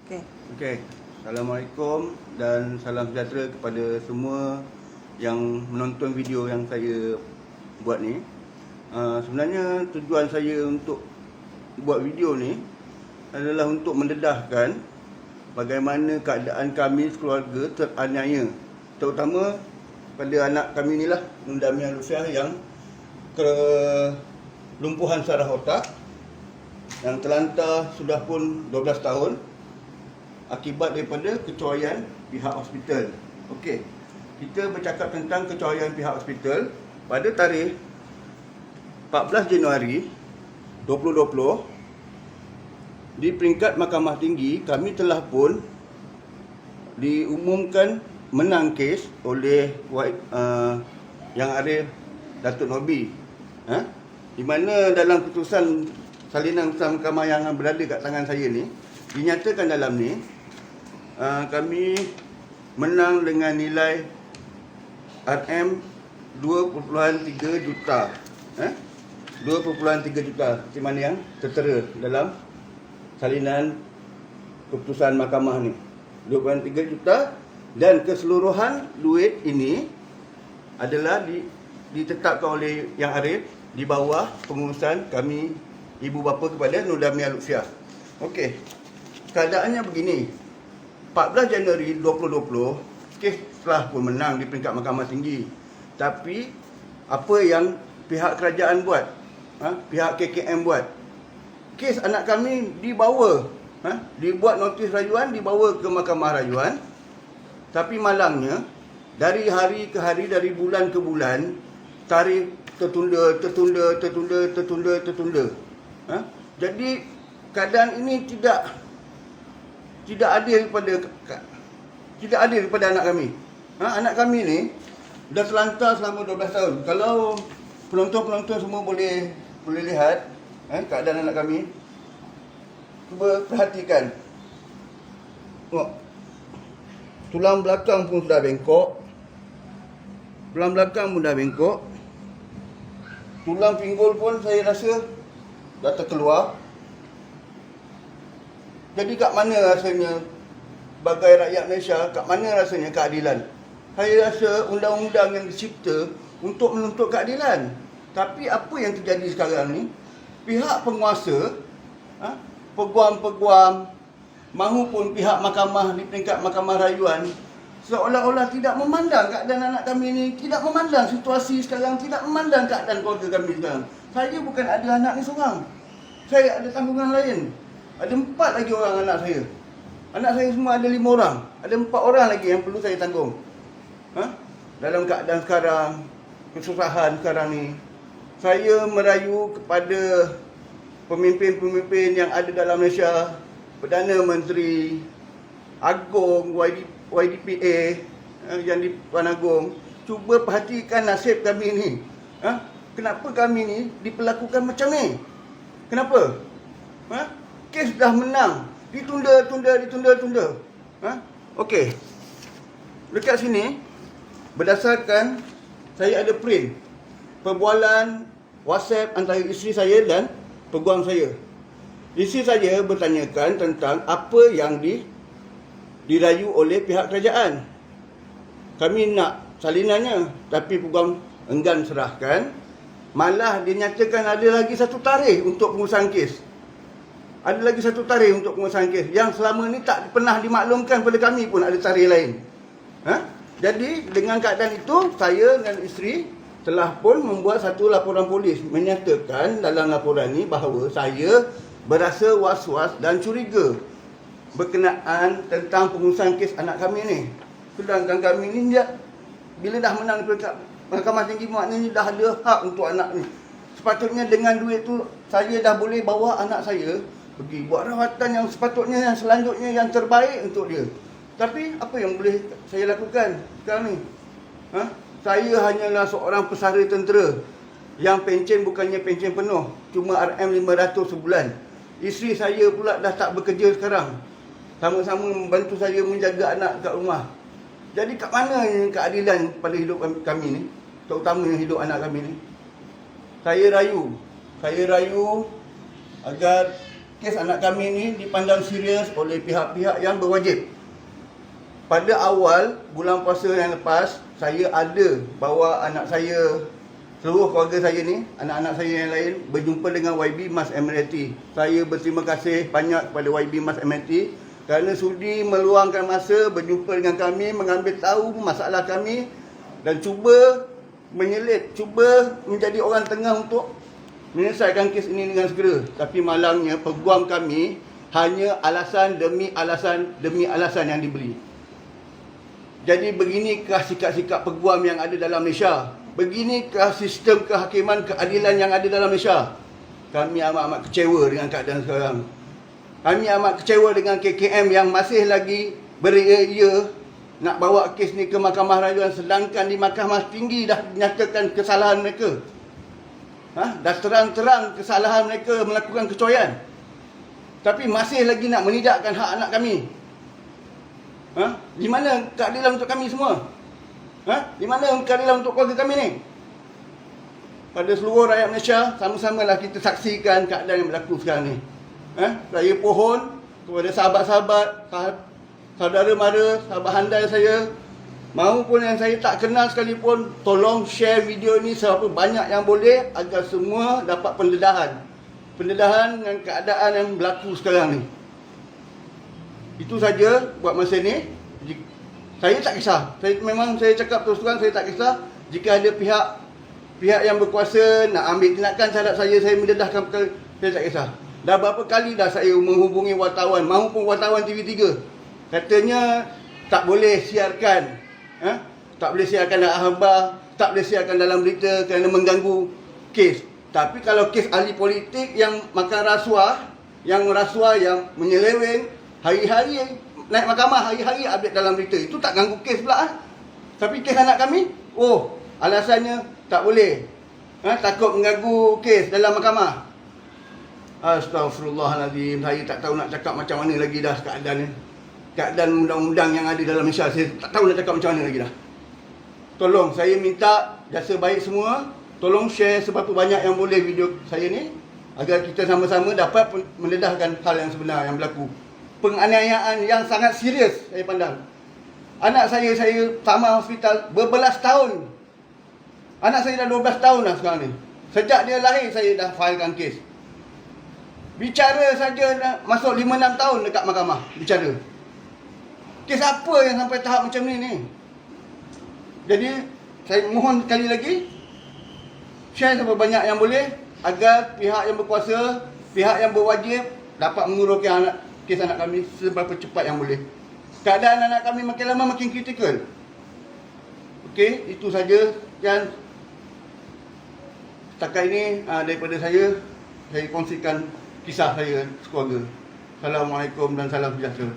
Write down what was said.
Okey. Okey. Assalamualaikum dan salam sejahtera kepada semua yang menonton video yang saya buat ni. Sebenarnya tujuan saya untuk buat video ni adalah untuk mendedahkan bagaimana keadaan kami sekeluarga teraniaya, terutama pada anak kami ni lah, Nur Damiah Lufiah, yang kelumpuhan saraf otak, yang terlantar sudah pun 12 tahun akibat daripada kecuaian pihak hospital. Okey, kita bercakap tentang kecuaian pihak hospital pada tarikh 14 Januari 2020. Di peringkat Mahkamah Tinggi, kami telah pun diumumkan menang kes oleh Yang Arif Datuk Nobi, di mana dalam keputusan salinan keputusan mahkamah yang berada kat tangan saya ni, dinyatakan dalam ni kami menang dengan nilai RM 2.3 juta. 2.3 juta seperti mana yang tertera dalam salinan keputusan mahkamah ni, 2.3 juta. Dan keseluruhan duit ini adalah ditetapkan oleh Yang Arif di bawah pengurusan kami ibu bapa kepada Nur Damiah Lufiah. Okey, keadaannya begini. 14 Januari 2020, kes telah pun menang di peringkat Mahkamah Tinggi. Tapi apa yang pihak kerajaan buat, pihak KKM buat, kes anak kami dibawa, dibuat notis rayuan, dibawa ke Mahkamah Rayuan. Tapi malangnya, dari hari ke hari, dari bulan ke bulan, tarikh tertunda. Jadi keadaan ini tidak adil kepada anak kami. Anak kami ni dah terlantar selama 12 tahun. Kalau penonton-penonton semua boleh lihat keadaan anak kami, cuba perhatikan. Tengok, tulang belakang pun sudah bengkok. Tulang pinggul pun saya rasa dah terkeluar. Jadi kat mana rasanya sebagai rakyat Malaysia, kat mana rasanya keadilan? Saya rasa undang-undang yang dicipta untuk menuntut keadilan. Tapi apa yang terjadi sekarang ni, pihak penguasa, peguam-peguam mahupun pihak mahkamah di peringkat Mahkamah Rayuan seolah-olah tidak memandang keadaan anak kami ni, tidak memandang situasi sekarang, tidak memandang keadaan keluarga kami sekarang. Saya bukan ada anak ni seorang. Saya ada tanggungan lain. Ada 4 lagi orang anak saya. Anak saya semua ada 5 orang. Ada 4 orang lagi yang perlu saya tanggung. Dalam keadaan sekarang, kesusahan sekarang ni, saya merayu kepada pemimpin-pemimpin yang ada dalam Malaysia, Perdana Menteri, Agong, YDPA, yang di Puan Agong, cuba perhatikan nasib kami ni. Kenapa kami ni diperlakukan macam ni? Kenapa? Kes dah menang, ditunda. Okey. Dekat sini, berdasarkan saya ada print perbualan WhatsApp antara isteri saya dan peguam saya. Isteri saya bertanyakan tentang apa yang dirayu oleh pihak kerajaan. Kami nak salinannya, tapi peguam enggan serahkan. Malah dia nyatakan ada lagi satu tarikh untuk pengurusan kes. Yang selama ni tak pernah dimaklumkan kepada kami pun ada tarikh lain. Jadi dengan keadaan itu, saya dan isteri telah pun membuat satu laporan polis menyatakan dalam laporan ni bahawa saya berasa was-was dan curiga berkenaan tentang pengurusan kes anak kami ni. Sedangkan kami ni bila dah menang di peringkat Mahkamah Tinggi, maknanya dah ada hak untuk anak ni. Sepatutnya dengan duit tu saya dah boleh bawa anak saya pergi buat rawatan yang sepatutnya, yang selanjutnya, yang terbaik untuk dia. Tapi apa yang boleh saya lakukan sekarang ni? Saya hanyalah seorang pesara tentera yang pencen bukannya pencen penuh, cuma RM500 sebulan. Isteri saya pula dah tak bekerja sekarang, sama-sama membantu saya menjaga anak kat rumah. Jadi kat mana keadilan pada hidup kami ni, terutamanya hidup anak kami ni? Saya rayu agar kes anak kami ni dipandang serius oleh pihak-pihak yang berwajib. Pada awal bulan puasa yang lepas, saya ada bawa anak saya, seluruh keluarga saya ni, anak-anak saya yang lain berjumpa dengan YB Mas Admiralty. Saya berterima kasih banyak kepada YB Mas Admiralty kerana sudi meluangkan masa berjumpa dengan kami, mengambil tahu masalah kami dan cuba menyelit, cuba menjadi orang tengah untuk menyelesaikan kes ini dengan segera. Tapi malangnya peguam kami hanya alasan demi alasan yang diberi. Jadi beginikah sikap-sikap peguam yang ada dalam Malaysia? Beginikah sistem kehakiman keadilan yang ada dalam Malaysia? Kami amat-amat kecewa dengan keadaan sekarang. Kami amat kecewa dengan KKM yang masih lagi beria-ia nak bawa kes ni ke Mahkamah Rayuan, sedangkan di Mahkamah Tinggi dah dinyatakan kesalahan mereka. Dah terang-terang kesalahan mereka melakukan kecoyan. Tapi masih lagi nak menidakkan hak anak kami. Di mana keadilan untuk kami semua? Di mana keadilan untuk keluarga kami ni? Pada seluruh rakyat Malaysia, sama-samalah kita saksikan keadaan yang berlaku sekarang ni. Saya pohon kepada sahabat-sahabat, saudara mara, sahabat handal saya, maupun yang saya tak kenal sekalipun, tolong share video ni seberapa banyak yang boleh agar semua dapat pendedahan dengan keadaan yang berlaku sekarang ni. Itu saja buat masa ni. Saya tak kisah. Saya cakap terus terang, saya tak kisah jika ada pihak yang berkuasa nak ambil tindakan terhadap saya mendedahkan perkara, saya tak kisah. Dah berapa kali dah saya menghubungi wartawan maupun wartawan TV3. Katanya tak boleh siarkan, tak boleh siarkan dalam khabar, tak boleh siarkan dalam berita kerana mengganggu kes. Tapi kalau kes ahli politik yang makan rasuah, yang menyeleweng, hari-hari naik mahkamah, hari-hari update dalam berita, itu tak ganggu kes pula. Tapi kes anak kami, alasannya tak boleh, takut mengganggu kes dalam mahkamah. Astaghfirullahaladzim, saya tak tahu nak cakap macam mana lagi dah keadaan ni. Keadaan undang-undang yang ada dalam Malaysia, saya tak tahu nak cakap macam mana lagi dah. Tolong, saya minta jasa baik semua, tolong share seberapa banyak yang boleh video saya ni, agar kita sama-sama dapat mendedahkan hal yang sebenar yang berlaku. Penganiayaan yang sangat serius saya pandang. Anak saya sama hospital berbelas tahun. Anak saya dah 12 tahun dah sekarang ni. Sejak dia lahir saya dah filekan kes. Bicara saja dah masuk 5-6 tahun dekat mahkamah bicara. Kes apa yang sampai tahap macam ni? Jadi saya mohon sekali lagi, share seberapa banyak yang boleh agar pihak yang berkuasa, pihak yang berwajib dapat menguruskan kes anak kami seberapa cepat yang boleh. Keadaan anak kami makin lama makin kritikal. Okey, itu saja. Dan setakat ini daripada saya kongsikan kisah saya sekeluarga. Assalamualaikum dan salam sejahtera.